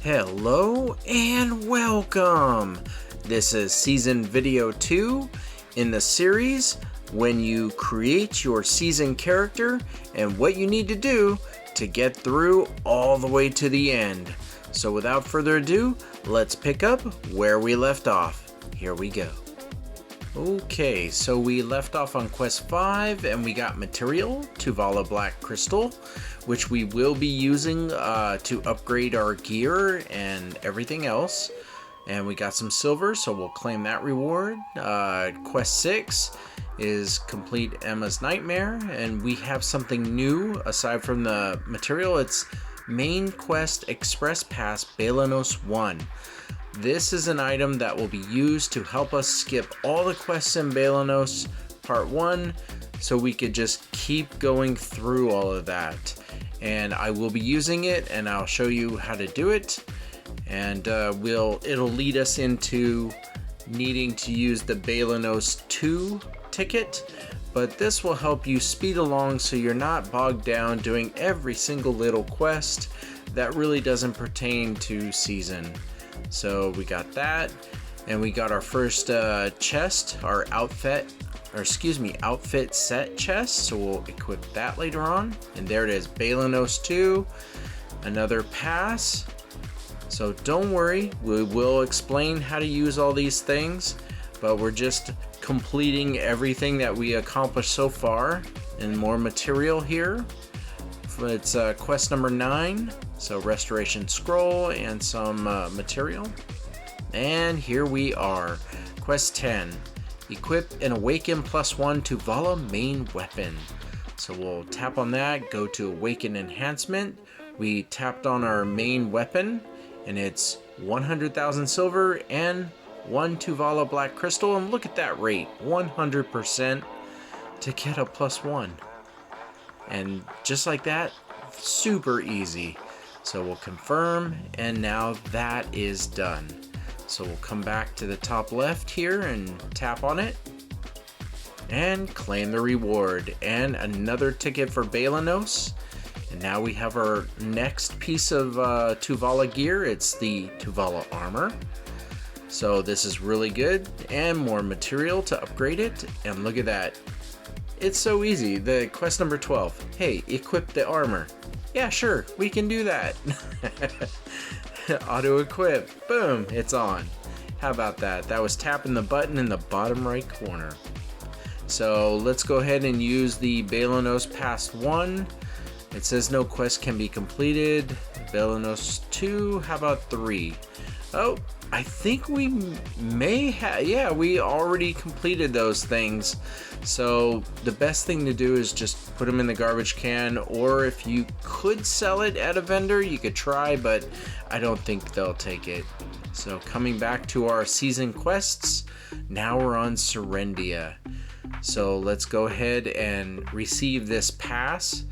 Hello and welcome! This is season video 2 in the series when you create your season character and what you need to do to get through all the way to the end. So without further ado, let's pick up where we left off. Here we go. Okay, so we left off on quest 5 and we got material, Tuvala Black Crystal, which we will be using to upgrade our gear and everything else. And we got some silver, so we'll claim that reward. Quest 6 is complete Emma's Nightmare, and we have something new aside from the material. It's Main Quest Express Pass Balenos 1. This is an item that will be used to help us skip all the quests in Balenos Part 1 so we could just keep going through all of that. And I will be using it and I'll show you how to do it. And it'll lead us into needing to use the Balenos 2 ticket. But this will help you speed along so you're not bogged down doing every single little quest that really doesn't pertain to season. So we got that, and we got our first chest, our outfit set chest, so we'll equip that later on. And there it is, Balenos 2, another pass. So don't worry, we will explain how to use all these things, but we're just completing everything that we accomplished so far, and more material here. It's quest number 9, so restoration scroll and some material. And here we are, quest 10, equip an awaken +1 Tuvala main weapon. So we'll tap on that, go to awaken enhancement. We tapped on our main weapon and it's 100,000 silver and 1 Tuvala black crystal, and look at that rate, 100% to get a +1. And just like that, super easy. So we'll confirm, and now that is done. So we'll come back to the top left here and tap on it and claim the reward and another ticket for Balenos. And now we have our next piece of Tuvala gear. It's the Tuvala armor. So this is really good, and more material to upgrade it. And look at that. It's so easy. The quest number 12. Hey, equip the armor. Yeah, sure, we can do that. Auto equip. Boom, it's on. How about that? That was tapping the button in the bottom right corner. So let's go ahead and use the Balenos Pass 1. It says no quest can be completed. Balenos 2, how about 3? Oh, I think we may have, yeah, we already completed those things. So the best thing to do is just put them in the garbage can, or if you could sell it at a vendor, you could try, but I don't think they'll take it. So coming back to our season quests, now we're on Serendia. So let's go ahead and receive this pass,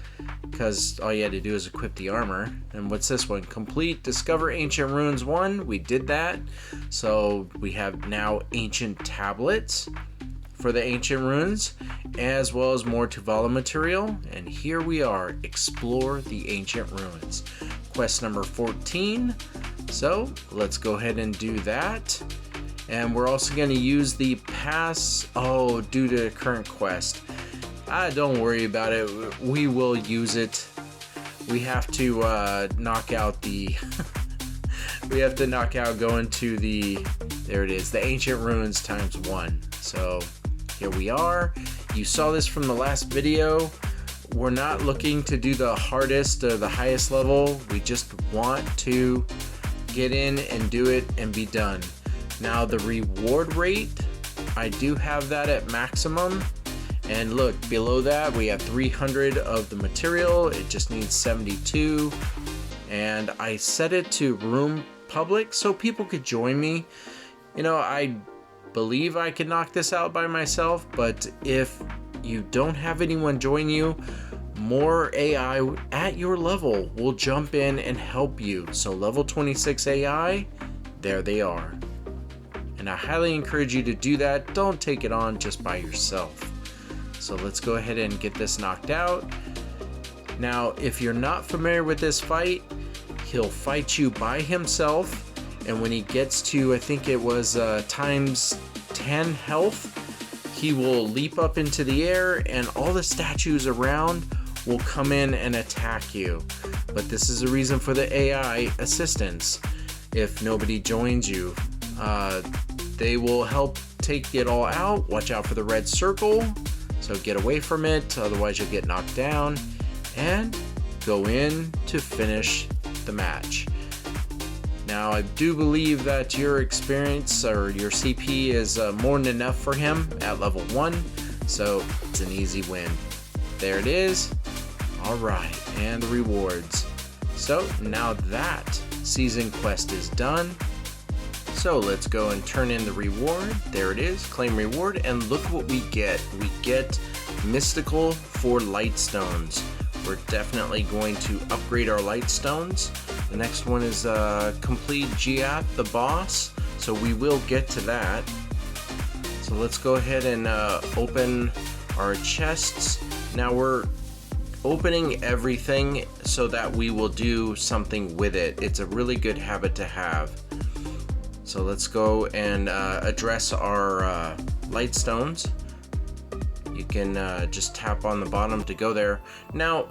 because all you had to do is equip the armor. And what's this one? Complete Discover Ancient Runes 1. We did that. So we have now ancient tablets for the ancient runes, as well as more Tuvala material. And here we are, explore the ancient ruins. Quest number 14. So let's go ahead and do that. And we're also going to use the pass, due to current quest. Don't worry about it, we will use it. We have to knock out the we have to knock out going to the, there it is, the ancient ruins ×1. So here we are. You saw this from the last video. We're not looking to do the hardest or the highest level. We just want to get in and do it and be done. Now the reward rate, I do have that at maximum. And look, below that we have 300 of the material. It just needs 72. And I set it to room public so people could join me. You know, I believe I can knock this out by myself, but if you don't have anyone join you, more AI at your level will jump in and help you. So level 26 AI, there they are. And I highly encourage you to do that. Don't take it on just by yourself. So let's go ahead and get this knocked out. Now, if you're not familiar with this fight, He'll fight you by himself, and when he gets to, I think it was times 10 health, he will leap up into the air and all the statues around will come in and attack you. But this is a reason for the AI assistance. If nobody joins you, they will help take it all out. Watch out for the red circle, so get away from it, otherwise you'll get knocked down, and go in to finish the match. Now, I do believe that your experience or your CP is more than enough for him at level 1, so it's an easy win. There it is. Alright, and the rewards. So, now that season quest is done, so let's go and turn in the reward. There it is, claim reward, and look what we get. We get mystical for Lightstones. We're definitely going to upgrade our Lightstones. The next one is complete Giath, the boss, so we will get to that. So let's go ahead and open our chests. Now we're opening everything so that we will do something with it. It's a really good habit to have. So let's go and address our Lightstones. You can just tap on the bottom to go there. Now,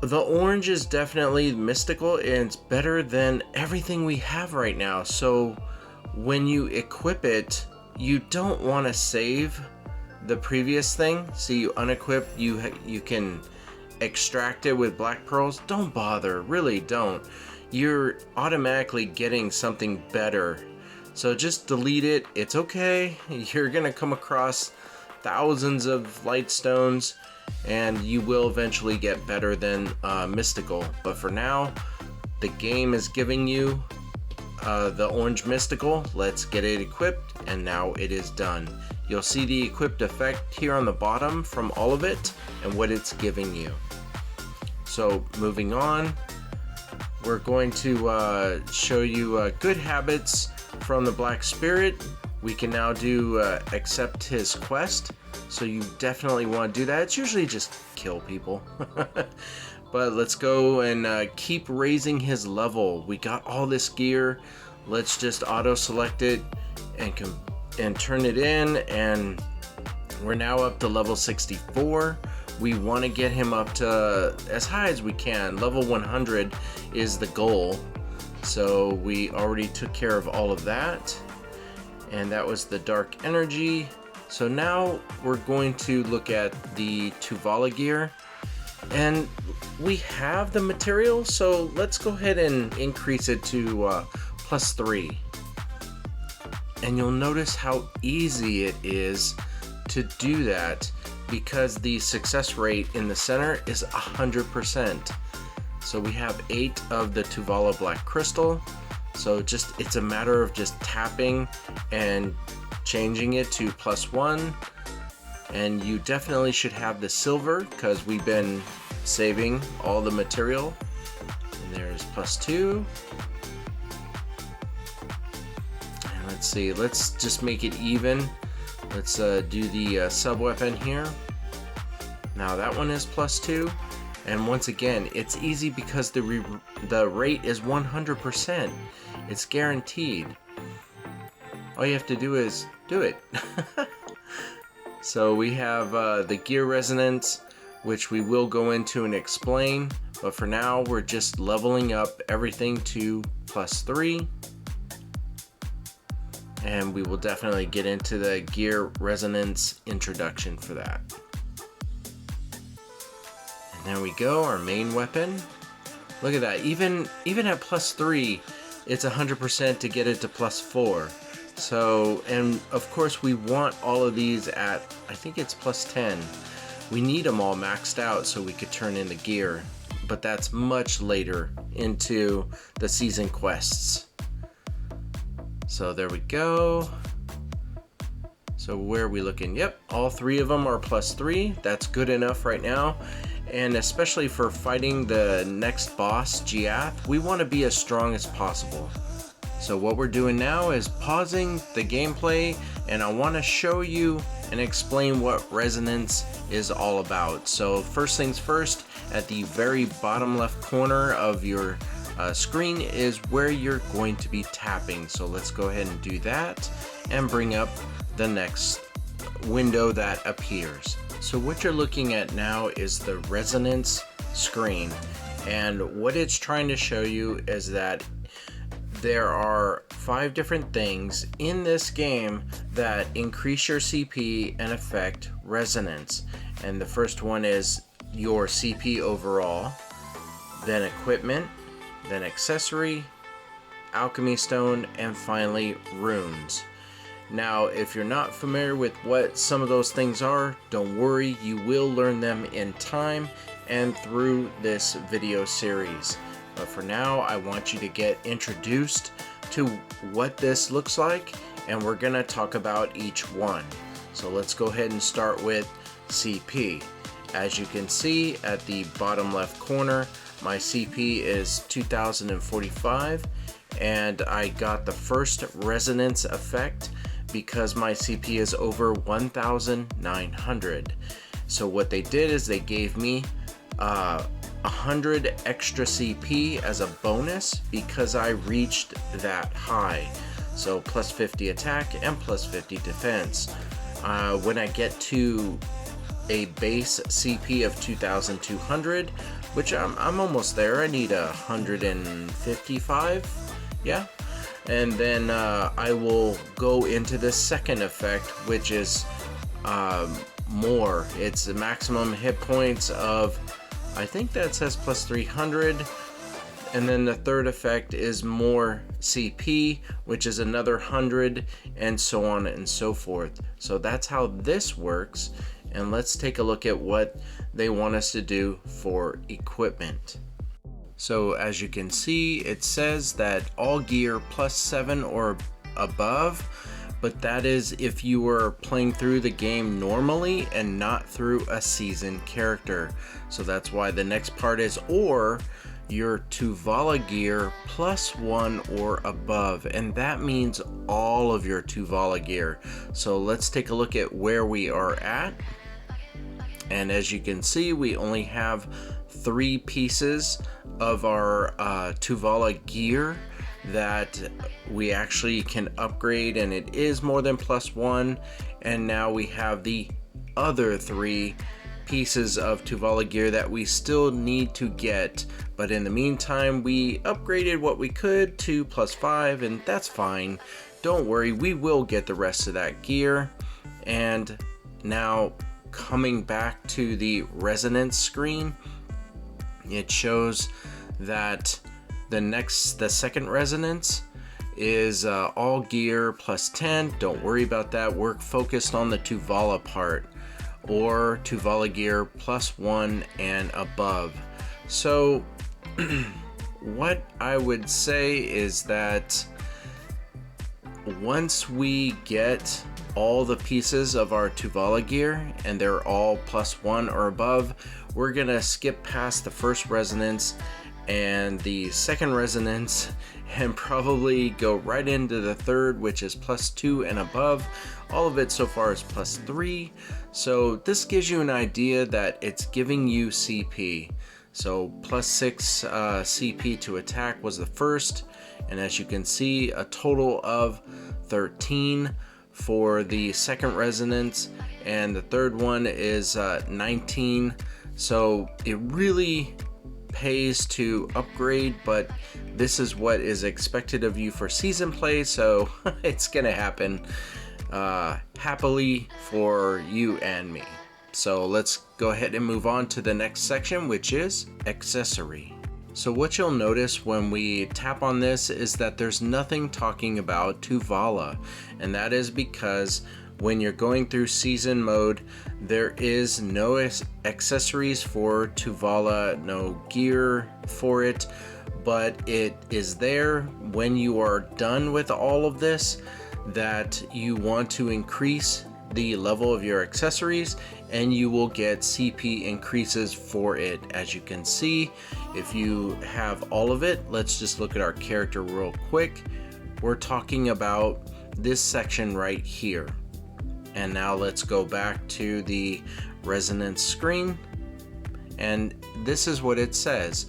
the orange is definitely mystical and it's better than everything we have right now. So when you equip it, you don't want to save the previous thing. So you unequip, you can extract it with black pearls. Don't bother, really don't. You're automatically getting something better. So just delete it. It's okay. You're gonna come across thousands of Lightstones, and you will eventually get better than mystical. But for now, the game is giving you the orange mystical. Let's get it equipped, and now it is done. You'll see the equipped effect here on the bottom from all of it and what it's giving you. So moving on, we're going to show you good habits from the Black Spirit. We can now do accept his quest, so you definitely want to do that. It's usually just kill people. But let's go and keep raising his level. We got all this gear. Let's just auto select it and turn it in, and we're now up to level 64. We want to get him up to as high as we can. Level 100 is the goal. So we already took care of all of that. And that was the dark energy. So now we're going to look at the Tuvala gear. And we have the material, so let's go ahead and increase it to +3. And you'll notice how easy it is to do that, because the success rate in the center is 100%. So we have 8 of the Tuvala Black Crystal. So it's a matter of just tapping and changing it to +1. And you definitely should have the silver, because we've been saving all the material. And there's +2. And let's see, let's just make it even. Let's do the sub weapon here. Now that one is +2. And once again, it's easy because the rate is 100%. It's guaranteed. All you have to do is do it. So we have the gear resonance, which we will go into and explain. But for now, we're just leveling up everything to +3. And we will definitely get into the gear resonance introduction for that. There we go, our main weapon. Look at that, even at +3, it's 100% to get it to +4. So, and of course we want all of these at, I think it's +10. We need them all maxed out so we could turn in the gear, but that's much later into the season quests. So there we go. So where are we looking? Yep, all 3 of them are +3. That's good enough right now. And especially for fighting the next boss, Giath, we want to be as strong as possible. So what we're doing now is pausing the gameplay, and I want to show you and explain what resonance is all about. So first things first, at the very bottom left corner of your screen is where you're going to be tapping. So let's go ahead and do that and bring up the next window that appears. So what you're looking at now is the resonance screen, and what it's trying to show you is that there are 5 different things in this game that increase your CP and affect resonance. And the first one is your CP overall, then equipment, then accessory, alchemy stone, and finally runes. Now, if you're not familiar with what some of those things are, don't worry, you will learn them in time and through this video series. But for now, I want you to get introduced to what this looks like, and we're gonna talk about each one. So let's go ahead and start with CP. As you can see at the bottom left corner, my CP is 2045, and I got the first resonance effect because my CP is over 1900. So what they did is they gave me 100 extra CP as a bonus because I reached that high. So plus 50 attack and plus 50 defense. When I get to a base CP of 2200, which I'm almost there, I need 155, yeah. And then I will go into the second effect, which is more. It's the maximum hit points of, I think that says plus 300, and then the third effect is more CP, which is another 100, and so on and so forth. So that's how this works, and let's take a look at what they want us to do for equipment. So as you can see, it says that all gear plus 7 or above, but that is if you were playing through the game normally and not through a seasoned character. So that's why the next part is or your Tuvala gear plus 1 or above, and that means all of your Tuvala gear. So let's take a look at where we are at. And as you can see, we only have 3 pieces of our Tuvala gear that we actually can upgrade, and it is more than plus 1. And now we have the other 3 pieces of Tuvala gear that we still need to get, but in the meantime we upgraded what we could to plus 5, and that's fine. Don't worry, we will get the rest of that gear. And now coming back to the resonance screen, it shows that the second resonance is all gear plus 10. Don't worry about that, we're focused on the Tuvala part, or Tuvala gear plus 1 and above. So what I would say is that once we get all the pieces of our Tuvala gear and they're all plus 1 or above, we're gonna skip past the first resonance and the second resonance and probably go right into the third, which is plus 2 and above. All of it so far is plus 3. So this gives you an idea that it's giving you CP. So plus 6 CP to attack was the first, and as you can see, a total of 13 for the second resonance, and the third one is 19. So it really pays to upgrade, but this is what is expected of you for season play, so it's gonna happen happily for you and me. So let's go ahead and move on to the next section, which is accessory. So what you'll notice when we tap on this is that there's nothing talking about Tuvala, and that is because when you're going through season mode, there is no accessories for Tuvala, no gear for it, but it is there when you are done with all of this, that you want to increase the level of your accessories and you will get CP increases for it. As you can see, if you have all of it, let's just look at our character real quick. We're talking about this section right here. And now let's go back to the resonance screen, and this is what it says.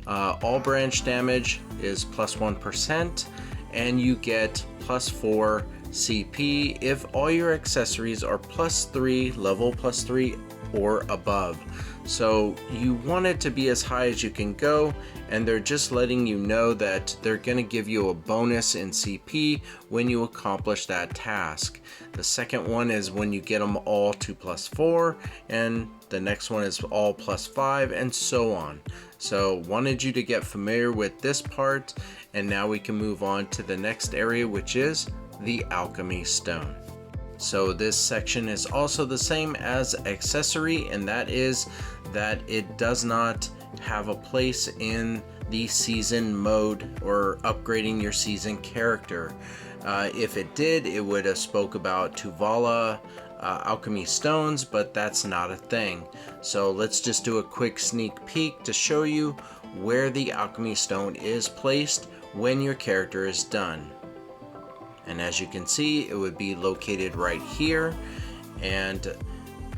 All branch damage is plus 1%, and you get plus 4 CP if all your accessories are plus 3, level plus 3 or above. So you want it to be as high as you can go, and they're just letting you know that they're going to give you a bonus in CP when you accomplish that task. The second one is when you get them all to plus 4, and the next one is all plus 5, and so on. So wanted you to get familiar with this part, and now we can move on to the next area, which is the alchemy stone. So this section is also the same as accessory, and that is that it does not have a place in the season mode or upgrading your season character. If it did, it would have spoke about Tuvala alchemy stones, but that's not a thing. So let's just do a quick sneak peek to show you where the alchemy stone is placed when your character is done. And as you can see, it would be located right here, and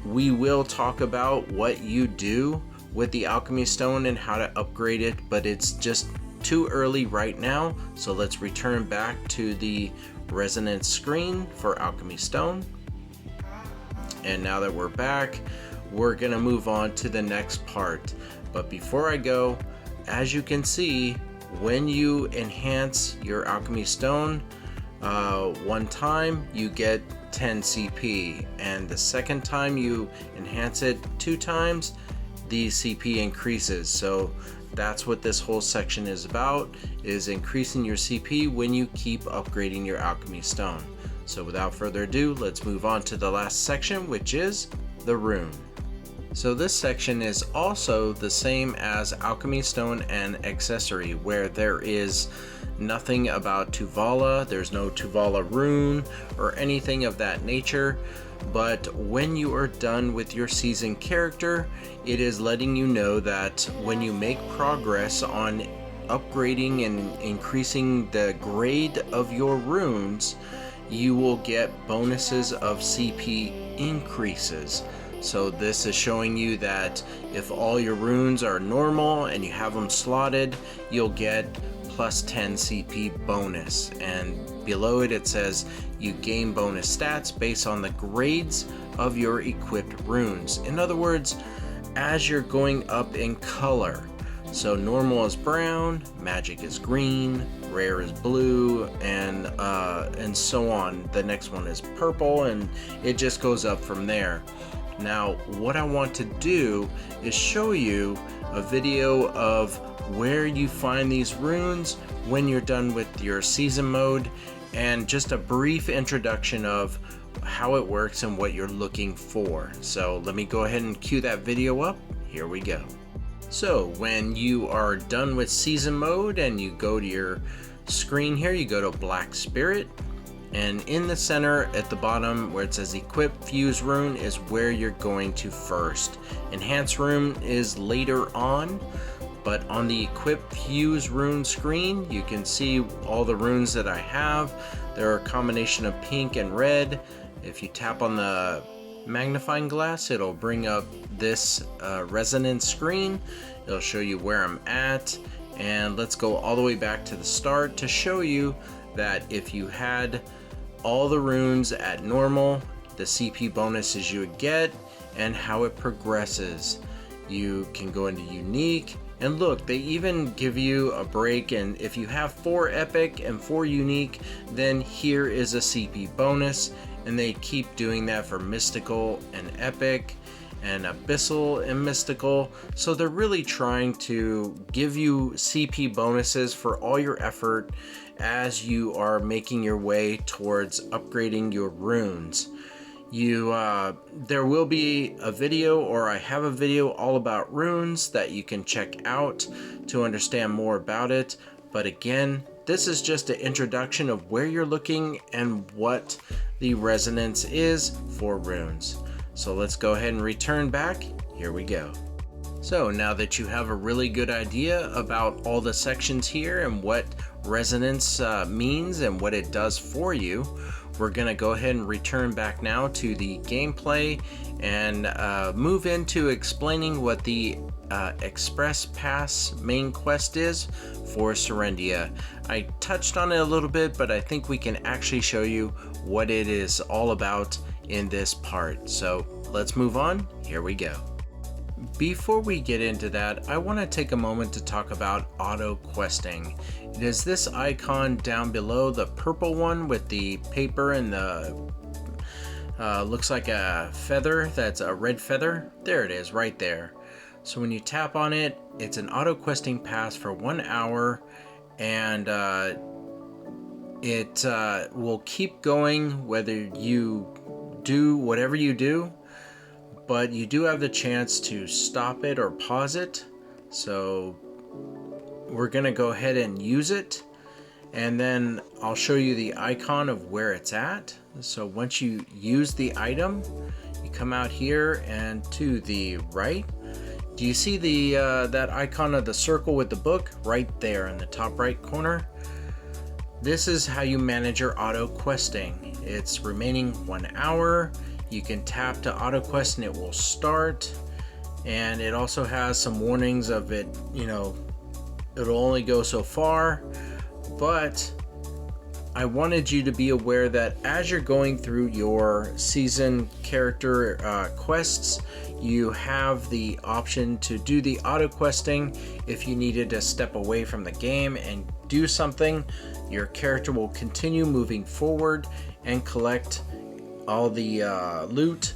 we will talk about what you do with the alchemy stone and how to upgrade it, but it's just too early right now. So let's return back to the resonance screen for alchemy stone. And now that we're back, we're gonna move on to the next part. But before I go, as you can see, when you enhance your alchemy stone, one time you get 10 CP, and the second time you enhance it 2 times, the CP increases. So that's what this whole section is about, is increasing your CP when you keep upgrading your alchemy stone. So without further ado, let's move on to the last section, which is the rune. So this section is also the same as alchemy stone and accessory, where there is nothing about Tuvala, there's no Tuvala rune or anything of that nature. But when you are done with your season character, it is letting you know that when you make progress on upgrading and increasing the grade of your runes, you will get bonuses of CP increases. So this is showing you that if all your runes are normal and you have them slotted, you'll get plus 10 CP bonus, and below it it says you gain bonus stats based on the grades of your equipped runes. In other words, as you're going up in color. So normal is brown, magic is green, rare is blue, and so on. The next one is purple, and it just goes up from there. Now what I want to do is show you a video of where you find these runes when you're done with your season mode, and just a brief introduction of how it works and what you're looking for. So let me go ahead and cue that video up. Here we go. So when you are done with season mode and you go to your screen here, you go to Black Spirit, and in the center at the bottom where it says equip fuse rune is where you're going to first. Enhance rune is later on, but on the equip fuse rune screen you can see all the runes that I have. They're a combination of pink and red. If you tap on the magnifying glass, it'll bring up this resonance screen. It'll show you where I'm at, and let's go all the way back to the start to show you that if you had all the runes at normal, the CP bonuses you would get and how it progresses. You can go into unique, and look, they even give you a break, and if you have 4 epic and 4 unique, then here is a CP bonus, and they keep doing that for mystical and epic and abyssal and mystical. So they're really trying to give you CP bonuses for all your effort as you are making your way towards upgrading your runes. There will be a video, or I have a video all about runes that you can check out to understand more about it. But again, this is just an introduction of where you're looking and what the resonance is for runes. So let's go ahead and return back. Here we go. So now that you have a really good idea about all the sections here and what resonance means and what it does for you. We're going to go ahead and return back now to the gameplay and move into explaining what the Express Pass main quest is for Serendia. I touched on it a little bit, but I think we can actually show you what it is all about in this part. So let's move on. Here we go. Before we get into that, I want to take a moment to talk about auto questing. It is this icon down below, the purple one with the paper and the looks like a feather. That's a red feather. There it is, right there. So when you tap on it, it's an auto questing pass for 1 hour, and it will keep going whether you do whatever you do, but you do have the chance to stop it or pause it. So we're gonna go ahead and use it, and then I'll show you the icon of where it's at. So once you use the item, you come out here and to the right. Do you see the that icon of the circle with the book right there in the top right corner? This is how you manage your auto questing. It's remaining 1 hour. You can tap to auto quest and it will start. And it also has some warnings of it, you know, it'll only go so far. But I wanted you to be aware that as you're going through your season character quests, you have the option to do the auto questing. If you needed to step away from the game and do something, your character will continue moving forward and collect all the loot.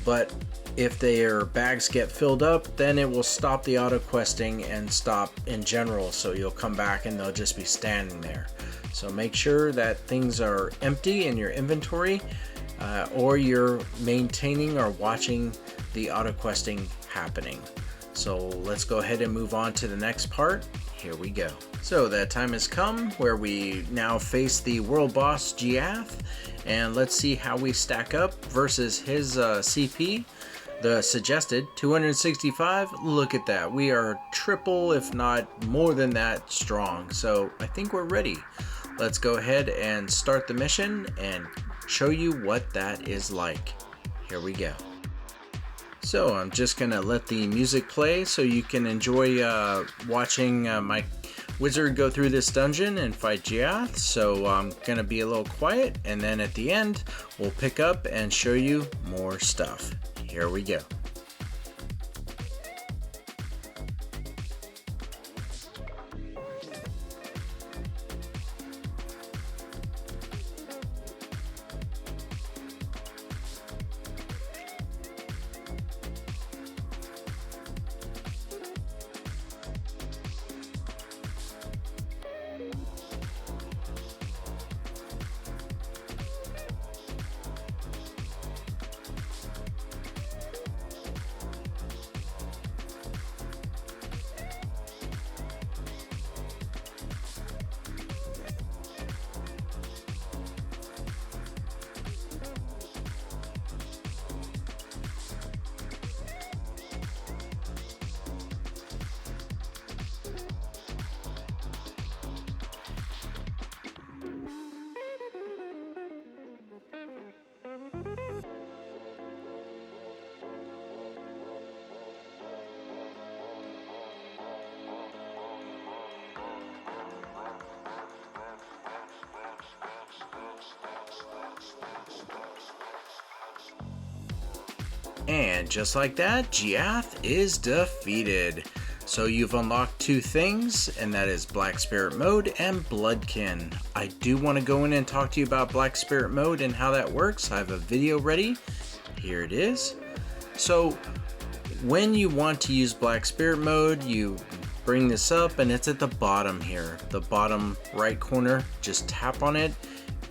But if their bags get filled up, then it will stop the auto questing and stop in general. So you'll come back and they'll just be standing there. So make sure that things are empty in your inventory, or you're maintaining or watching the auto questing happening. So let's go ahead and move on to the next part. Here we go. So that time has come where we now face the world boss Giath, and let's see how we stack up versus his CP. The suggested 265. Look at that. We are triple, if not more than that, strong. So I think we're ready. Let's go ahead and start the mission and show you what that is like. Here we go. So I'm just gonna let the music play so you can enjoy watching my wizard go through this dungeon and fight Giath. So I'm gonna be a little quiet, and then at the end we'll pick up and show you more stuff. Here we go. And just like that, Giath is defeated. So you've unlocked two things, and that is Black Spirit Mode and Bloodkin. I do want to go in and talk to you about Black Spirit Mode and how that works. I have a video ready. Here it is. So when you want to use Black Spirit Mode, you bring this up, and it's at the bottom here, the bottom right corner. Just tap on it,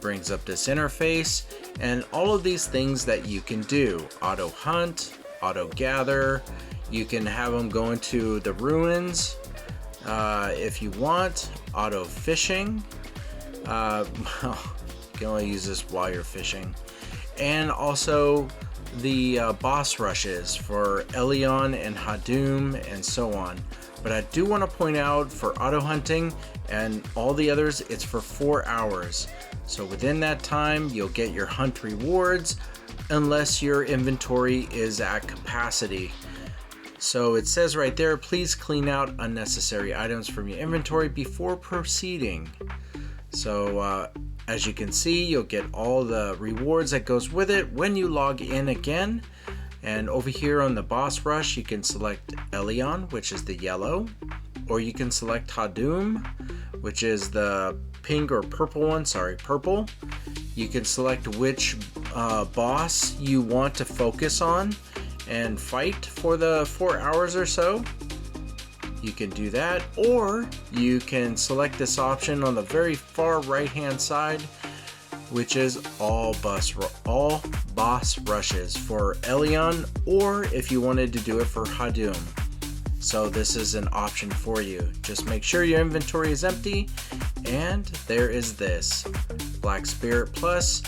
brings up this interface, and all of these things that you can do: auto hunt, auto gather. You can have them go into the ruins if you want. Auto fishing. Well, you can only use this while you're fishing. And also the boss rushes for Elion and Hadum and so on. But I do want to point out for auto hunting and all the others, it's for 4 hours. So within that time, you'll get your hunt rewards unless your inventory is at capacity. So it says right there, please clean out unnecessary items from your inventory before proceeding. So as you can see, you'll get all the rewards that goes with it when you log in again. And over here on the boss rush, you can select Elion, which is the yellow, or you can select Hadum, which is the pink or purple one, purple. You can select which boss you want to focus on and fight for the 4 hours or so. You can do that, or you can select this option on the very far right hand side, which is all boss rushes for Elion, or if you wanted to do it for Hadum. So this is an option for you. Just make sure your inventory is empty, and there is this Black Spirit Plus.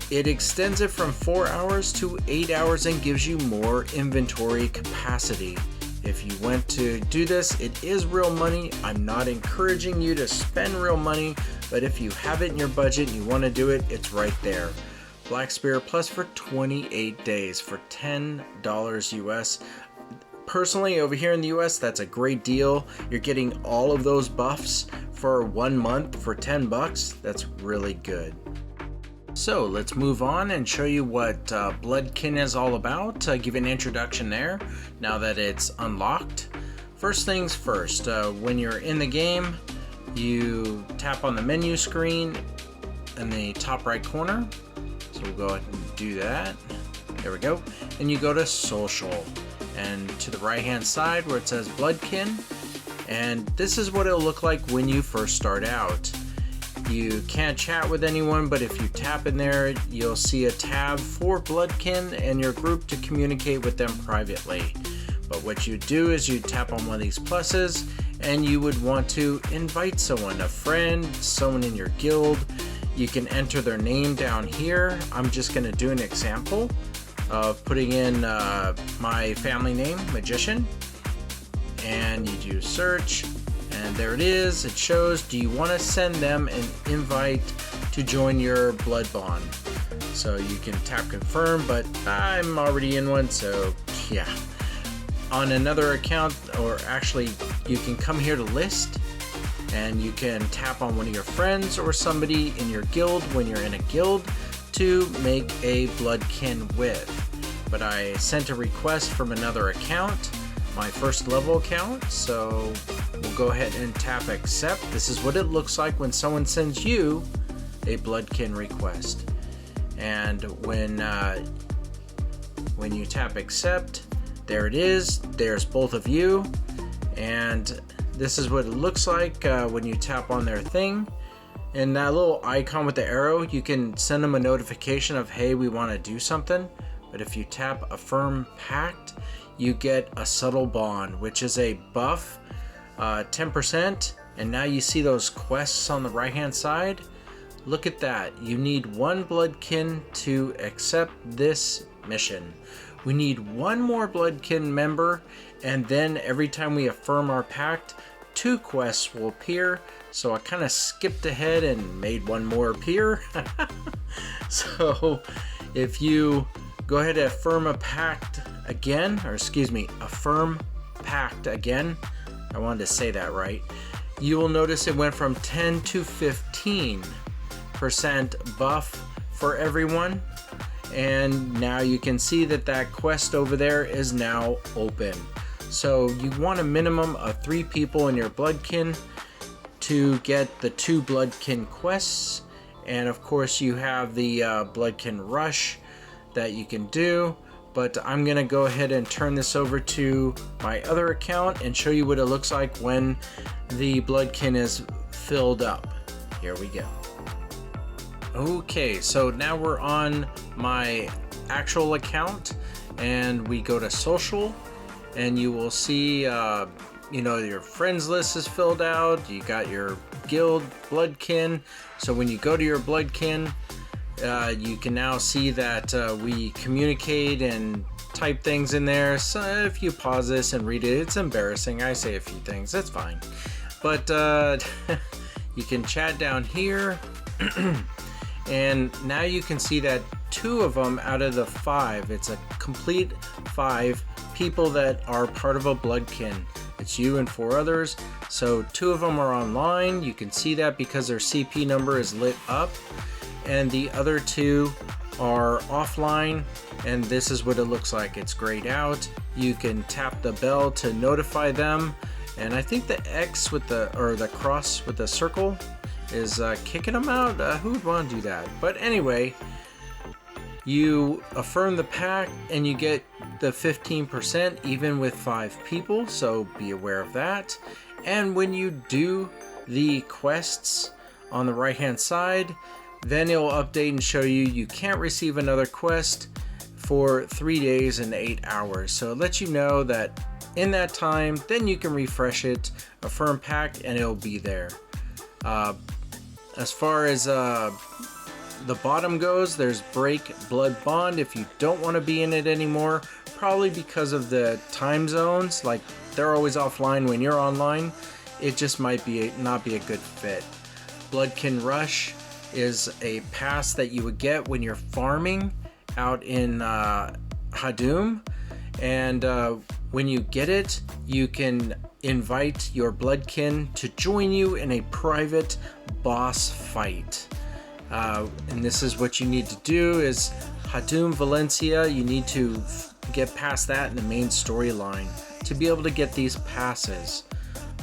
It extends it from 4 hours to 8 hours and gives you more inventory capacity. If you went to do this, it is real money. I'm not encouraging you to spend real money, but if you have it in your budget and you want to do it, it's right there. Black Spirit Plus for 28 days for $10 US. Personally, over here in the US, that's a great deal. You're getting all of those buffs for 1 month for 10 bucks. That's really good. So let's move on and show you what Bloodkin is all about. Give an introduction there now that it's unlocked. First things first, when you're in the game, you tap on the menu screen in the top right corner. So we'll go ahead and do that. There we go. And you go to social, and to the right hand side where it says Bloodkin. And this is what it'll look like when you first start out. You can't chat with anyone, but if you tap in there, you'll see a tab for Bloodkin and your group to communicate with them privately. But what you do is you tap on one of these pluses, and you would want to invite someone, a friend, someone in your guild. You can enter their name down here. I'm just going to do an example of putting in my family name, Magician, and you do search. And there it is. It shows, do you want to send them an invite to join your blood bond? So you can tap confirm, but I'm already in one, so yeah. On another account, or actually you can come here to list, and you can tap on one of your friends or somebody in your guild when you're in a guild to make a Bloodkin with. But I sent a request from another account, my first level account, so we'll go ahead and tap accept. This is what it looks like when someone sends you a Bloodkin request. And when you tap accept, there it is. There's both of you, and this is what it looks like when you tap on their thing. And that little icon with the arrow, you can send them a notification of, hey, we want to do something. But if you tap affirm pact, you get a subtle bond, which is a buff, 10%. And now you see those quests on the right hand side. Look at that. You need one Bloodkin to accept this mission. We need one more Bloodkin member, and then every time we affirm our pact, 2 quests will appear. So I kind of skipped ahead and made one more appear. So if you go ahead and affirm a pact again, or excuse me, affirm pact again, I wanted to say that right, you will notice it went from 10 to 15% buff for everyone. And now you can see that that quest over there is now open. So you want a minimum of 3 people in your Bloodkin to get the 2 Bloodkin quests. And of course you have the Bloodkin rush that you can do. But I'm gonna go ahead and turn this over to my other account and show you what it looks like when the Bloodkin is filled up. Here we go. Okay, so now we're on my actual account, and we go to social, and you will see your friends list is filled out. You got your guild Bloodkin. So when you go to your Bloodkin, you can now see that we communicate and type things in there. So if you pause this and read it, it's embarrassing. I say a few things, that's fine. But you can chat down here. And now you can see that 2 of them out of the 5, it's a complete 5 people that are part of a Bloodkin. It's you and 4 others. So 2 of them are online. You can see that because their CP number is lit up. And the other 2 are offline. And this is what it looks like. It's grayed out. You can tap the bell to notify them. And I think the X with the cross with the circle is kicking them out. Who would want to do that? But anyway, you affirm the pact and you get the 15% even with 5 people, so be aware of that. And when you do the quests on the right hand side, then it'll update and show you can't receive another quest for 3 days and 8 hours. So it lets you know that in that time, then you can refresh it, affirm pact, and it'll be there. As far as the bottom goes, there's break blood bond if you don't want to be in it anymore, probably because of the time zones. Like, they're always offline when you're online. It just might not be a good fit. Bloodkin Rush is a pass that you would get when you're farming out in Hadum, and when you get it, you can invite your Bloodkin to join you in a private boss fight. And this is what you need to do is Hadum Valencia. You need to get past that in the main storyline to be able to get these passes.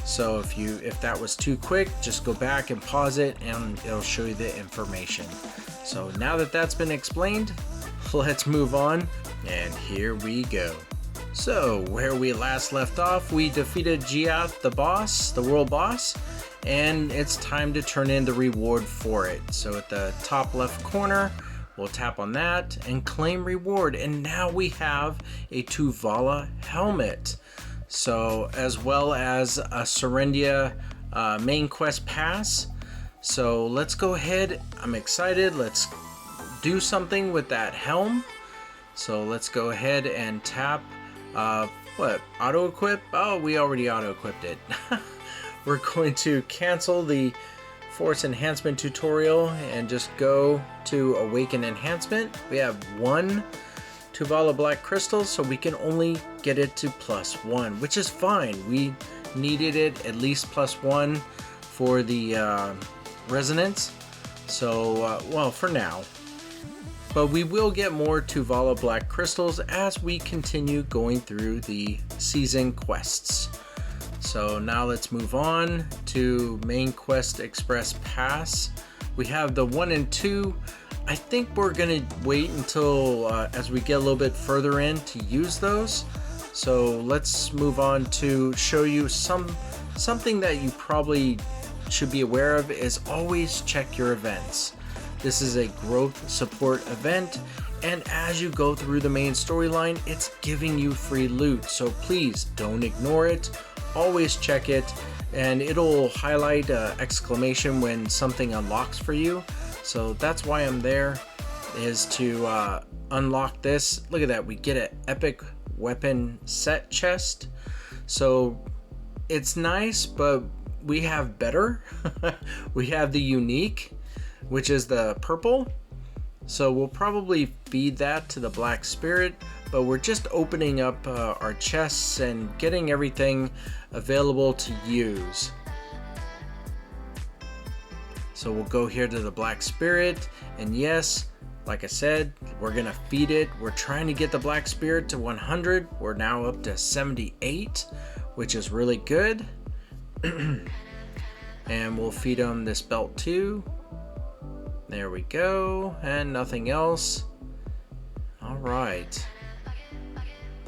So if that was too quick, just go back and pause it and it'll show you the information. So now that that's been explained, let's move on, and here we go. So where we last left off, we defeated Giath, the world boss, and it's time to turn in the reward for it. So at the top left corner, we'll tap on that and claim reward, and now we have a Tuvala helmet. So as well as a Serendia main quest pass. So let's go ahead, I'm excited, let's do something with that helm. So let's go ahead and tap auto equip. Oh, we already auto equipped it. We're going to cancel the Force Enhancement tutorial and just go to Awaken Enhancement. We have 1 Tuvala Black Crystal, so we can only get it to +1, which is fine. We needed it at least +1 for the resonance, so well, for now. But we will get more Tuvala Black Crystals as we continue going through the season quests. So now let's move on to Main Quest Express Pass. We have the 1 and 2. I think we're gonna wait until as we get a little bit further in to use those. So let's move on to show you something that you probably should be aware of is always check your events. This is a growth support event, and as you go through the main storyline, it's giving you free loot. So please don't ignore it. Always check it, and it'll highlight exclamation when something unlocks for you. So that's why I'm there, is to unlock this. Look at that, we get an epic weapon set chest. So it's nice, but we have better. We have the unique, which is the purple. So we'll probably feed that to the Black Spirit, but we're just opening up our chests and getting everything available to use. So we'll go here to the Black Spirit, and yes, like I said, we're gonna feed it. We're trying to get the Black Spirit to 100. We're now up to 78, which is really good. And we'll feed them this belt too. There we go, and nothing else. All right.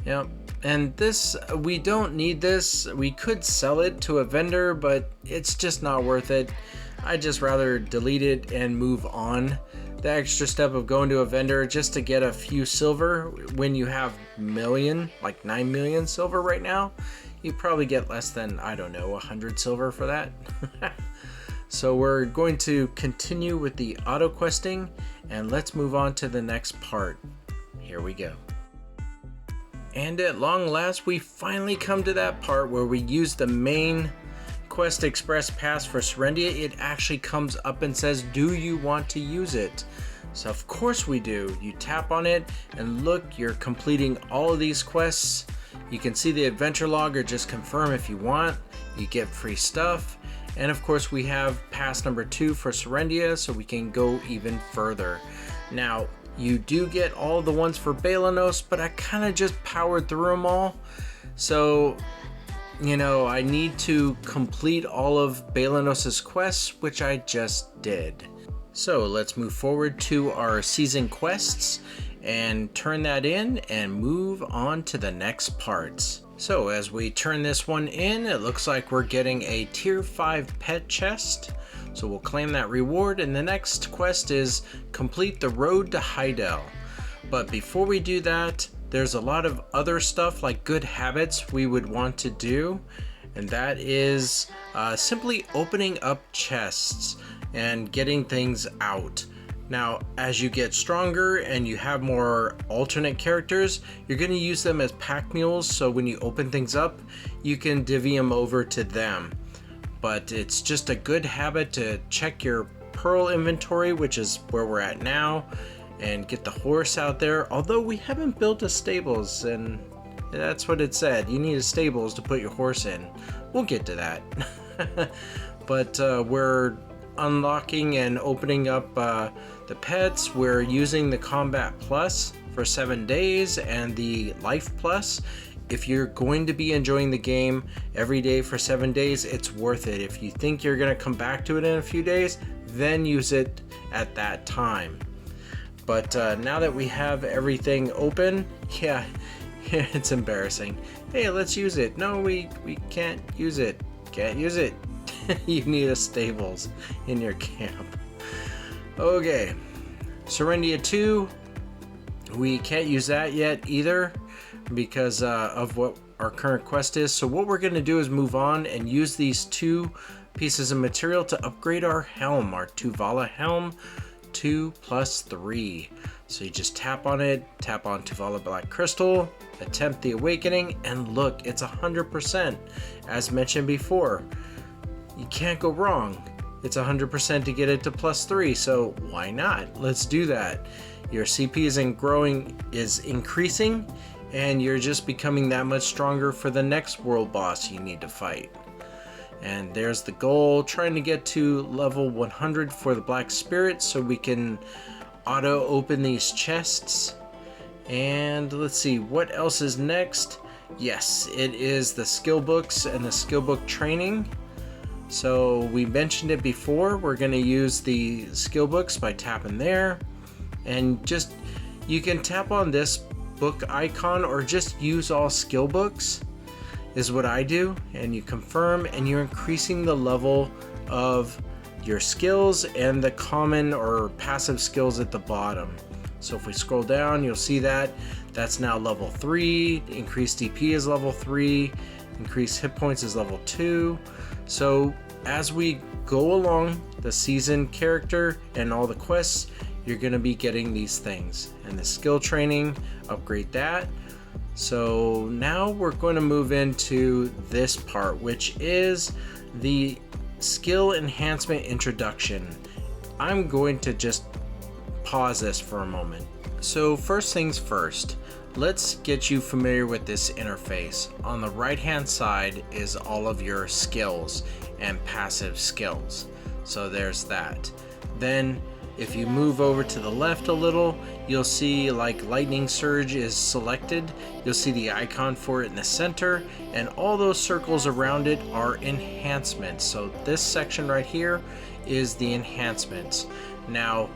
Yep, and this, we don't need this. We could sell it to a vendor, but it's just not worth it. I'd just rather delete it and move on. The extra step of going to a vendor just to get a few silver when you have like 9 million silver right now, you probably get less than, I don't know, 100 silver for that. So we're going to continue with the auto questing, and let's move on to the next part. Here we go. And at long last, we finally come to that part where we use the main Quest Express Pass for Serendia. It actually comes up and says, do you want to use it? So of course we do. You tap on it and look, you're completing all of these quests. You can see the adventure log or just confirm if you want. You get free stuff. And of course we have pass number 2 for Serendia, so we can go even further. Now, you do get all the ones for Balenos, but I kind of just powered through them all. So, you know, I need to complete all of Balenos' quests, which I just did. So let's move forward to our season quests and turn that in and move on to the next parts. So as we turn this one in, it looks like we're getting a tier 5 pet chest. So we'll claim that reward, and the next quest is complete the road to Heidel. But before we do that, there's a lot of other stuff like good habits we would want to do, and that is simply opening up chests and getting things out. Now, as you get stronger and you have more alternate characters, you're going to use them as pack mules, so when you open things up, you can divvy them over to them. But it's just a good habit to check your pearl inventory, which is where we're at now, and get the horse out there. Although we haven't built a stables, and that's what it said. You need a stables to put your horse in. We'll get to that. But we're unlocking and opening up the pets. We're using the Combat Plus for 7 days and the Life Plus. If you're going to be enjoying the game every day for 7 days, it's worth it. If you think you're going to come back to it in a few days, then use it at that time. But now that we have everything open, yeah, it's embarrassing. Hey, let's use it. No, we can't use it. Can't use it. You need a stables in your camp. Okay, Serendia 2, we can't use that yet either because of what our current quest is. So what we're going to do is move on and use these 2 pieces of material to upgrade our helm, our Tuvala helm 2+3. So you just tap on it, tap on Tuvala Black Crystal, attempt the awakening, and look, it's 100%. As mentioned before, you can't go wrong. It's 100% to get it to +3, so why not? Let's do that. Your CP is increasing, and you're just becoming that much stronger for the next world boss you need to fight. And there's the goal, trying to get to level 100 for the Black Spirit so we can auto open these chests. And let's see, what else is next? Yes, it is the skill books and the skill book training. So we mentioned it before, we're going to use the skill books by tapping there, and just you can tap on this book icon or just use all skill books is what I do, and you confirm, and you're increasing the level of your skills and the common or passive skills at the bottom. So if we scroll down, you'll see that that's now level 3, increased DP is level 3, increased hit points is level 2. So as we go along the season character and all the quests, you're going to be getting these things. And the skill training, upgrade that. So now we're going to move into this part, which is the skill enhancement introduction. I'm going to just pause this for a moment. So first things first, let's get you familiar with this interface. On the right hand side is all of your skills and passive skills. So there's that. Then if you move over to the left a little, you'll see like Lightning Surge is selected. You'll see the icon for it in the center, and all those circles around it are enhancements. So this section right here is the enhancements. Now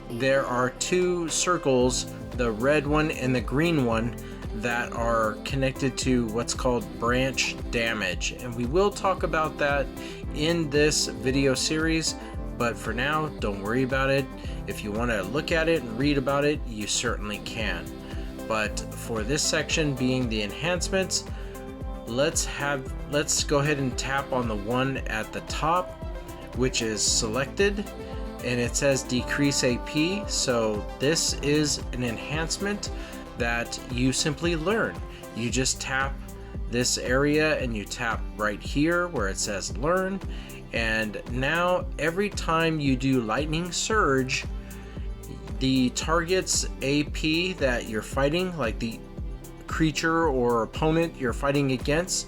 there are 2 circles, the red one and the green one, that are connected to what's called branch damage, and we will talk about that in this video series, but for now don't worry about it. If you want to look at it and read about it, you certainly can, but for this section being the enhancements, let's go ahead and tap on the one at the top, which is selected, and it says decrease AP. So this is an enhancement that you simply learn. you just tap this area and you tap right here where it says learn, and now every time you do lightning surge, the target's AP that you're fighting, like the creature or opponent you're fighting against,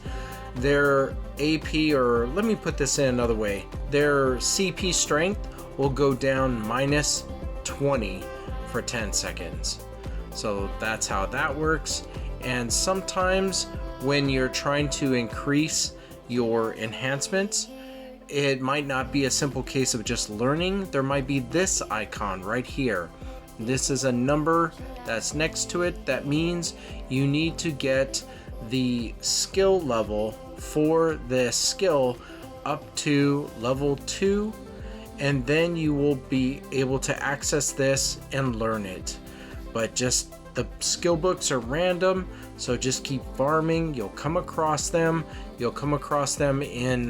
their AP, or let me put this in another way, their CP strength will go down -20 for 10 seconds. So that's how that works. And sometimes when you're trying to increase your enhancements, it might not be a simple case of just learning. There might be this icon right here. This is a number that's next to it. That means you need to get the skill level for this skill up to level 2, and then you will be able to access this and learn it. But just the skill books are random, so just keep farming. You'll come across them. You'll come across them in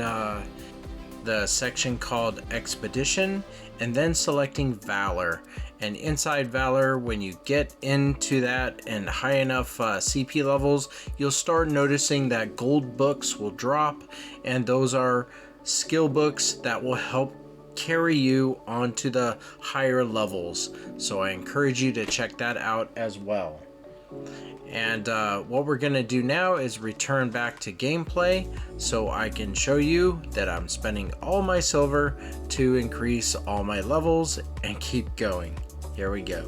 the section called Expedition, and then selecting Valor. And inside Valor, when you get into that and high enough CP levels, you'll start noticing that gold books will drop, and those are skill books that will help carry you onto the higher levels. So I encourage you to check that out as well. And what we're gonna do now is return back to gameplay so I can show you that I'm spending all my silver to increase all my levels and keep going. Here we go.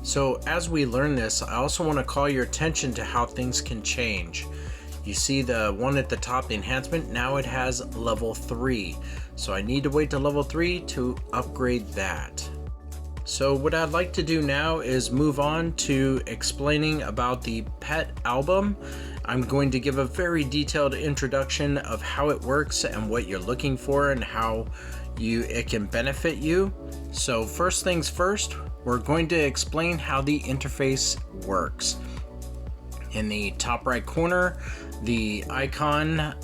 So as we learn this, I also want to call your attention to how things can change. You see the one at the top, the enhancement, now it has level 3. So I need to wait to level 3 to upgrade that. So what I'd like to do now is move on to explaining about the pet album. I'm going to give a very detailed introduction of how it works and what you're looking for and how it can benefit you. So first things first, we're going to explain how the interface works. In the top right corner, the icon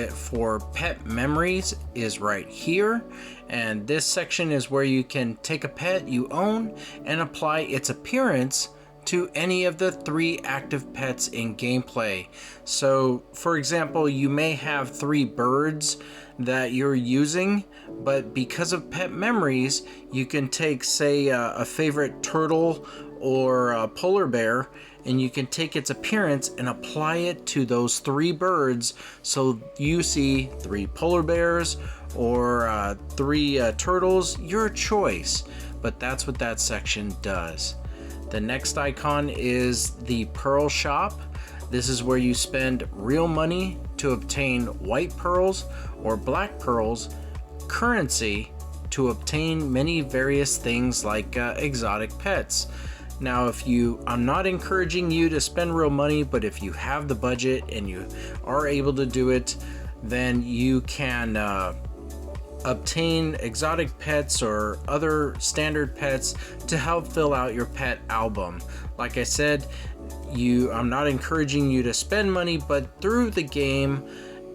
for pet memories is right here, and this section is where you can take a pet you own and apply its appearance to any of the 3 active pets in gameplay. So for example, you may have 3 birds that you're using, but because of pet memories, you can take, say, a favorite turtle or a polar bear, and you can take its appearance and apply it to those 3 birds. So you see 3 polar bears or 3 turtles, your choice. But that's what that section does. The next icon is the Pearl Shop. This is where you spend real money to obtain white pearls or black pearls, currency to obtain many various things like exotic pets. Now, I'm not encouraging you to spend real money, but if you have the budget and you are able to do it, then you can obtain exotic pets or other standard pets to help fill out your pet album. Like I said, I'm not encouraging you to spend money, but through the game,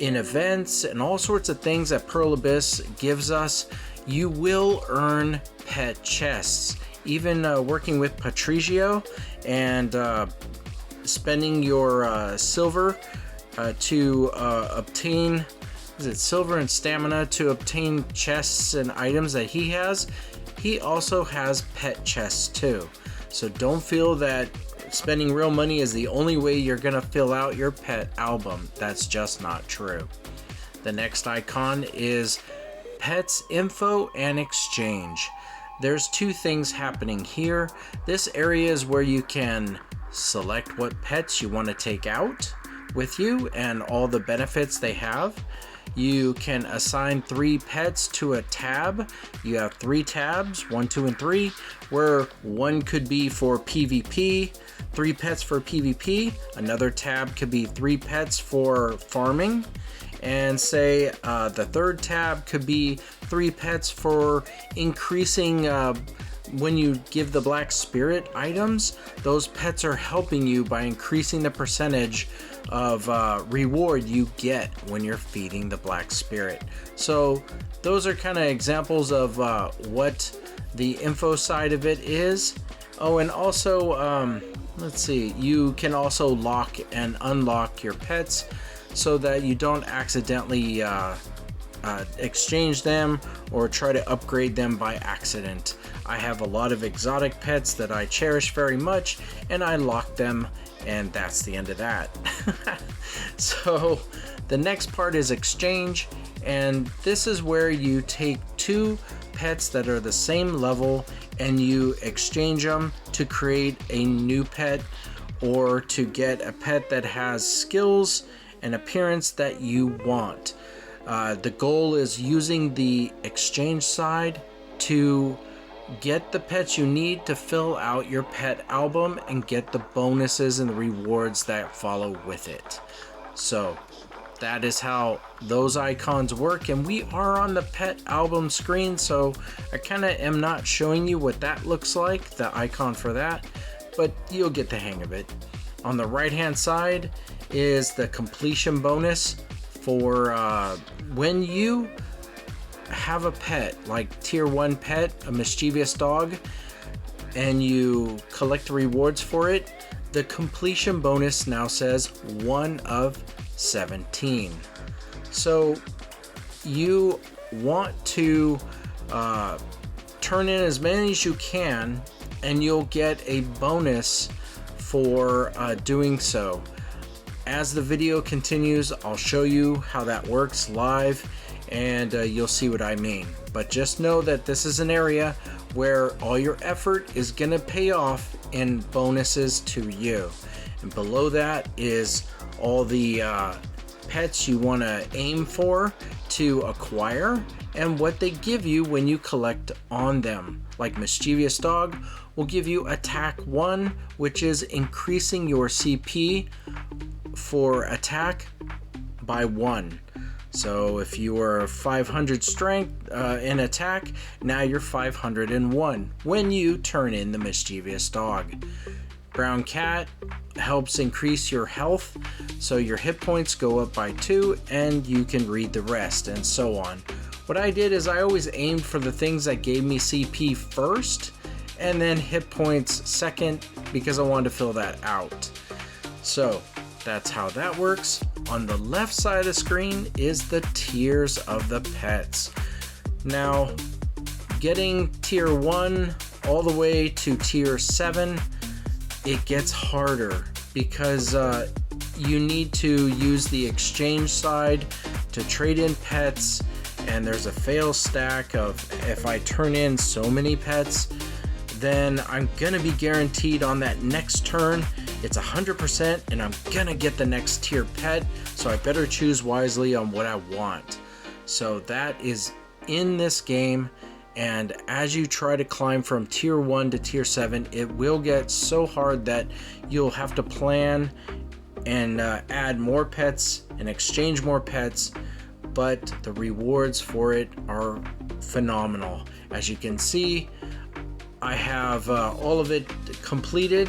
in events and all sorts of things that Pearl Abyss gives us, you will earn pet chests. Even working with Patricio and spending your silver to obtain, silver and stamina to obtain chests and items that he has, he also has pet chests too. So don't feel that spending real money is the only way you're gonna fill out your pet album. That's just not true. The next icon is Pets Info and Exchange. There's 2 things happening here. This area is where you can select what pets you want to take out with you and all the benefits they have. You can assign 3 pets to a tab. You have 3 tabs, 1, 2, and 3, where one could be for PvP, 3 pets for PvP. Another tab could be 3 pets for farming. And say the third tab could be 3 pets for increasing, when you give the Black Spirit items, those pets are helping you by increasing the percentage of reward you get when you're feeding the Black Spirit. So those are kind of examples of what the info side of it is. Oh, and also, let's see, you can also lock and unlock your pets so that you don't accidentally exchange them or try to upgrade them by accident. I have a lot of exotic pets that I cherish very much, and I lock them, and that's the end of that. So the next part is exchange, and this is where you take two pets that are the same level and you exchange them to create a new pet, or to get a pet that has skills and appearance that you want. The goal is using the exchange side to get the pets you need to fill out your pet album and get the bonuses and the rewards that follow with it. So that is how those icons work, and we are on the pet album screen, so I kind of am not showing you what that looks like, the icon for that, but you'll get the hang of it. On the right hand side is the completion bonus for when you have a pet, like tier 1 pet, a mischievous dog, and you collect the rewards for it. The completion bonus now says 1 of 17. So you want to turn in as many as you can, and you'll get a bonus for doing so. As the video continues, I'll show you how that works live, and you'll see what I mean. But just know that this is an area where all your effort is gonna pay off in bonuses to you. And below that is all the pets you want to aim for to acquire and what they give you when you collect on them. Like mischievous dog will give you attack 1, which is increasing your CP for attack by 1. So if you were 500 strength in attack, now you're 501 when you turn in the mischievous dog. Brown cat helps increase your health, so your hit points go up by 2 and you can read the rest, and so on. What I did is I always aimed for the things that gave me CP first and then hit points second, because I wanted to fill that out. So that's how that works. On the left side of the screen is the tiers of the pets. Now, getting tier 1 all the way to tier 7, it gets harder because you need to use the exchange side to trade in pets, and there's a fail stack of if I turn in so many pets, then I'm gonna be guaranteed on that next turn it's 100% and I'm gonna get the next tier pet, so I better choose wisely on what I want. So that is in this game, and as you try to climb from tier 1 to tier 7, it will get so hard that you'll have to plan and add more pets and exchange more pets, but the rewards for it are phenomenal. As you can see, I have all of it completed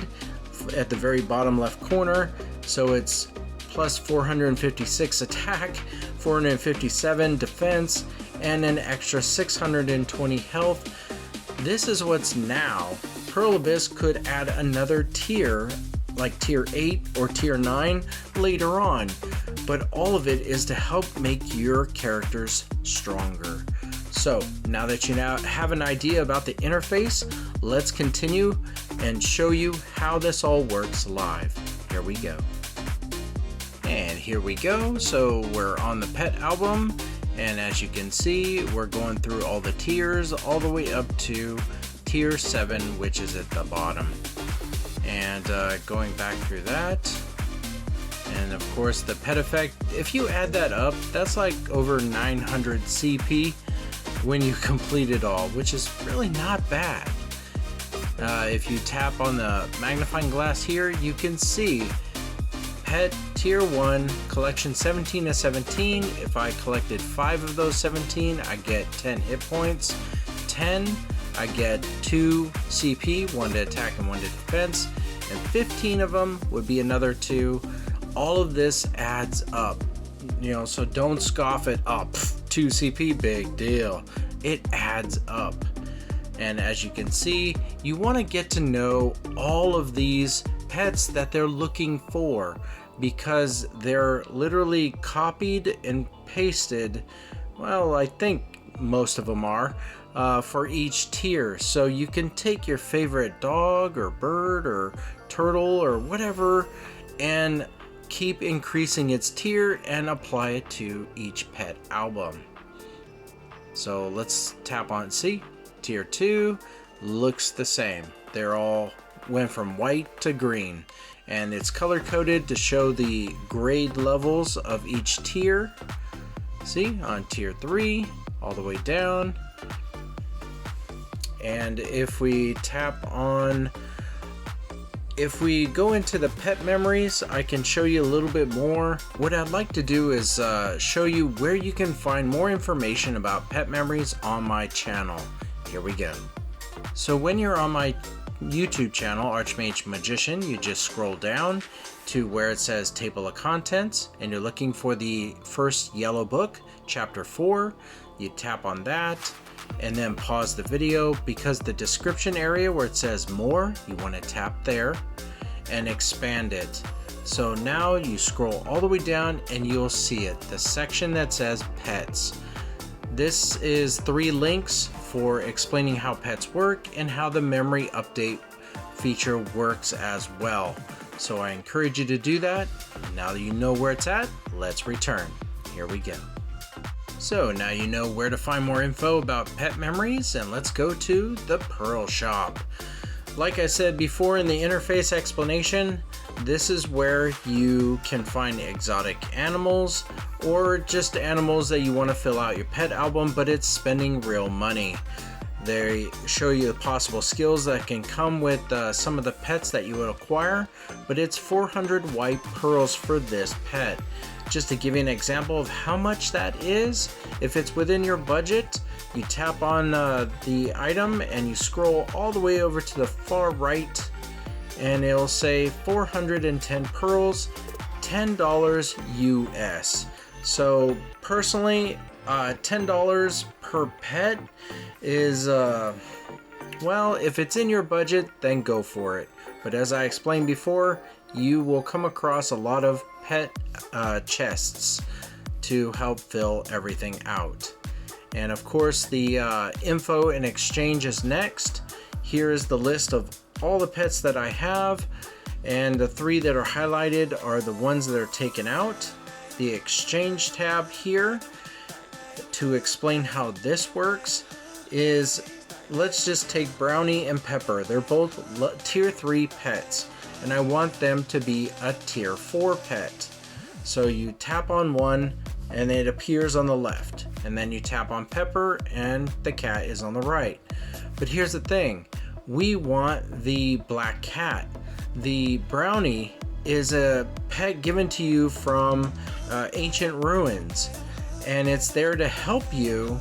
at the very bottom left corner, so it's plus 456 attack, 457 defense, and an extra 620 health. This is what's now. Pearl Abyss could add another tier, like tier 8 or tier 9 later on, but all of it is to help make your characters stronger. So now that you now have an idea about the interface, let's continue and show you how this all works live. Here we go. And here we go. So we're on the pet album, and as you can see, we're going through all the tiers all the way up to tier 7, which is at the bottom. And going back through that, and of course the pet effect, if you add that up, that's like over 900 CP when you complete it all, which is really not bad. If you tap on the magnifying glass here, you can see pet tier 1 collection 17 of 17. If I collected 5 of those 17, I get 10 hit points. 10, I get 2 CP, 1 to attack and 1 to defense, and 15 of them would be another 2. All of this adds up, you know, so don't scoff it up. 2 CP, big deal. It adds up. And as you can see, you want to get to know all of these pets that they're looking for, because they're literally copied and pasted, well, I think most of them are, for each tier. So you can take your favorite dog or bird or turtle or whatever and keep increasing its tier and apply it to each pet album. So let's tap on, see, tier 2 looks the same. They're all went from white to green, and it's color coded to show the grade levels of each tier. See, on tier 3 all the way down. And if we go into the pet memories, I can show you a little bit more. What I'd like to do is show you where you can find more information about pet memories on my channel. Here we go. So when you're on my YouTube channel, Archmage Magician, you just scroll down to where it says Table of Contents, and you're looking for the first yellow book, Chapter 4. You tap on that, and then pause the video, because the description area where it says More, you want to tap there and expand it. So now you scroll all the way down and you'll see it, the section that says Pets. This is 3 links for explaining how pets work and how the memory update feature works as well. So I encourage you to do that. Now that you know where it's at, let's return. Here we go. So now you know where to find more info about pet memories, and let's go to the Pearl Shop. Like I said before in the interface explanation, this is where you can find exotic animals or just animals that you want to fill out your pet album, but it's spending real money. They show you the possible skills that can come with some of the pets that you would acquire, but it's 400 white pearls for this pet. Just to give you an example of how much that is, if it's within your budget, you tap on the item and you scroll all the way over to the far right, and it'll say 410 pearls, $10 US. So personally, $10 per pet is, well, if it's in your budget, then go for it. But as I explained before, you will come across a lot of pet chests to help fill everything out. And of course, the info and exchange is next. Here is the list of all the pets that I have, and the 3 that are highlighted are the ones that are taken out. The exchange tab here, to explain how this works, is, let's just take Brownie and Pepper. They're both tier 3 pets, and I want them to be a tier 4 pet. So you tap on one and it appears on the left, and then you tap on Pepper and the cat is on the right. But here's the thing, we want the black cat. The Brownie is a pet given to you from ancient ruins, and it's there to help you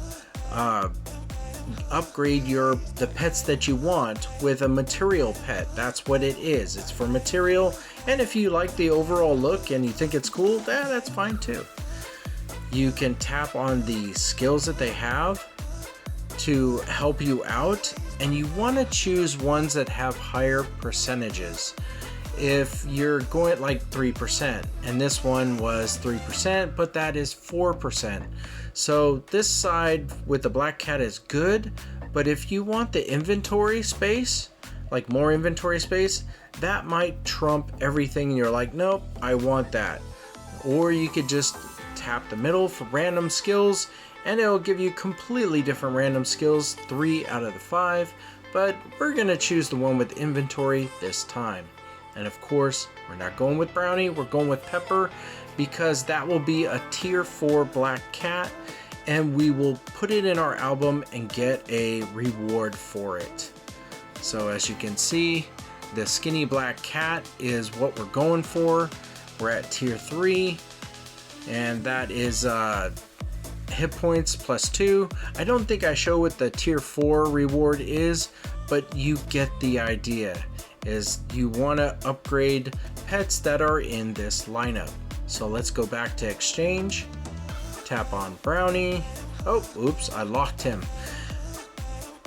upgrade the pets that you want with a material pet. That's what it is. It's for material, and if you like the overall look and you think it's cool, that's fine too. You can tap on the skills that they have to help you out, and you want to choose ones that have higher percentages. If you're going like 3%, and this one was 3%, but that is 4%. So this side with the black cat is good, but if you want the inventory space, like more inventory space, that might trump everything and you're like, nope, I want that. Or you could just tap the middle for random skills, and it'll give you completely different random skills, 3 out of the 5, but we're gonna choose the one with inventory this time. And of course, we're not going with Brownie, we're going with Pepper, because that will be a tier 4 black cat, and we will put it in our album and get a reward for it. So as you can see, the skinny black cat is what we're going for. We're at tier 3, and that is hit points +2. I don't think I show what the tier 4 reward is, but you get the idea. Is you want to upgrade pets that are in this lineup. So let's go back to exchange, tap on Brownie. Oh, oops, I locked him.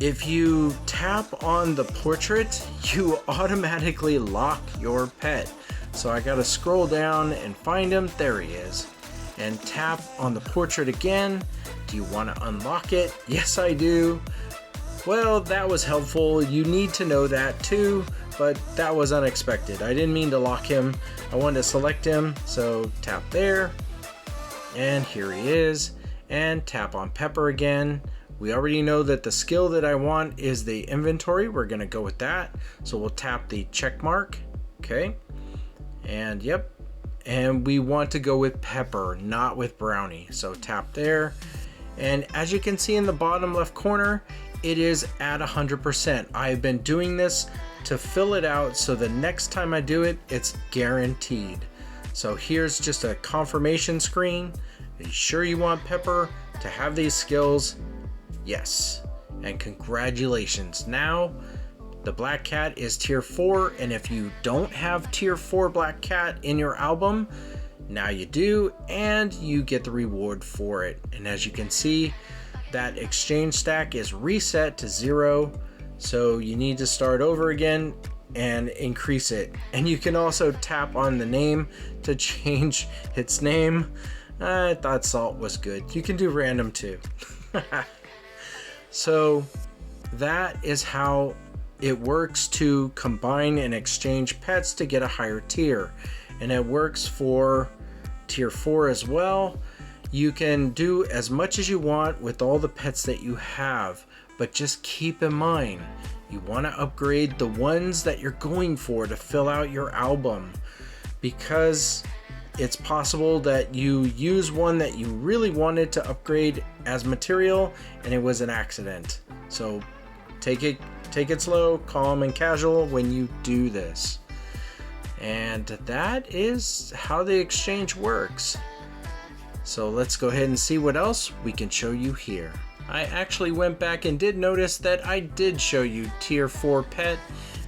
if you tap on the portrait, you automatically lock your pet. So I gotta scroll down and find him. There he is. And tap on the portrait again. Do you want to unlock it? Yes, I do. Well, that was helpful. You need to know that too, but that was unexpected. I didn't mean to lock him. I wanted to select him, so tap there. And here he is. And tap on Pepper again. We already know that the skill that I want is the inventory. We're gonna go with that. So we'll tap the check mark. Okay. And yep. And we want to go with Pepper, not with Brownie. So tap there. And as you can see in the bottom left corner, it is at 100%. I've been doing this to fill it out so the next time I do it, it's guaranteed. So here's just a confirmation screen. Are you sure you want Pepper to have these skills? Yes. And congratulations. Now the Black Cat is tier 4, and if you don't have tier 4 Black Cat in your album, now you do, and you get the reward for it. And as you can see, that exchange stack is reset to 0, so you need to start over again and increase it. And you can also tap on the name to change its name. I thought Salt was good. You can do random too. So that is how it works to combine and exchange pets to get a higher tier. And it works for tier 4 as well. You can do as much as you want with all the pets that you have, but just keep in mind, you want to upgrade the ones that you're going for to fill out your album, because it's possible that you use one that you really wanted to upgrade as material and it was an accident. So take it slow, calm and casual when you do this. And that is how the exchange works. So let's go ahead and see what else we can show you here. I actually went back and did notice that I did show you tier 4 pet.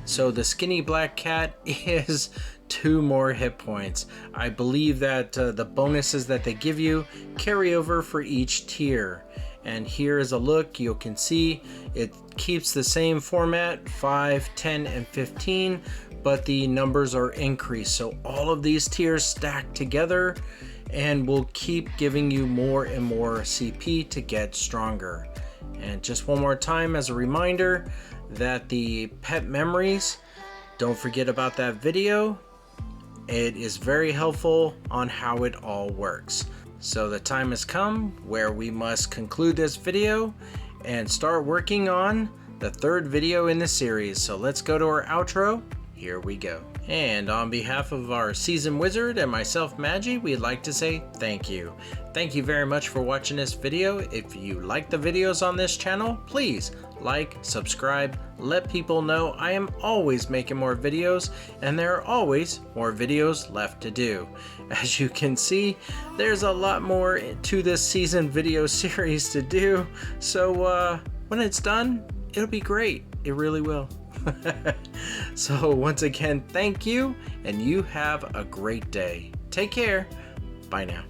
So the skinny Black Cat is 2 more hit points. I believe that the bonuses that they give you carry over for each tier. And here is a look. You can see it keeps the same format, 5, 10, and 15, but the numbers are increased. So all of these tiers stack together and will keep giving you more and more CP to get stronger. And just one more time as a reminder that the pet memories, don't forget about that video. It is very helpful on how it all works. So the time has come where we must conclude this video and start working on the 3rd video in the series. So let's go to our outro. Here we go. And on behalf of our seasoned wizard and myself, Maggie, we'd like to say thank you. Thank you very much for watching this video. If you like the videos on this channel, please like, subscribe, let people know I am always making more videos, and there are always more videos left to do. As you can see, there's a lot more to this season video series to do, so when it's done, it'll be great. It really will. So once again, thank you, and you have a great day. Take care. Bye now.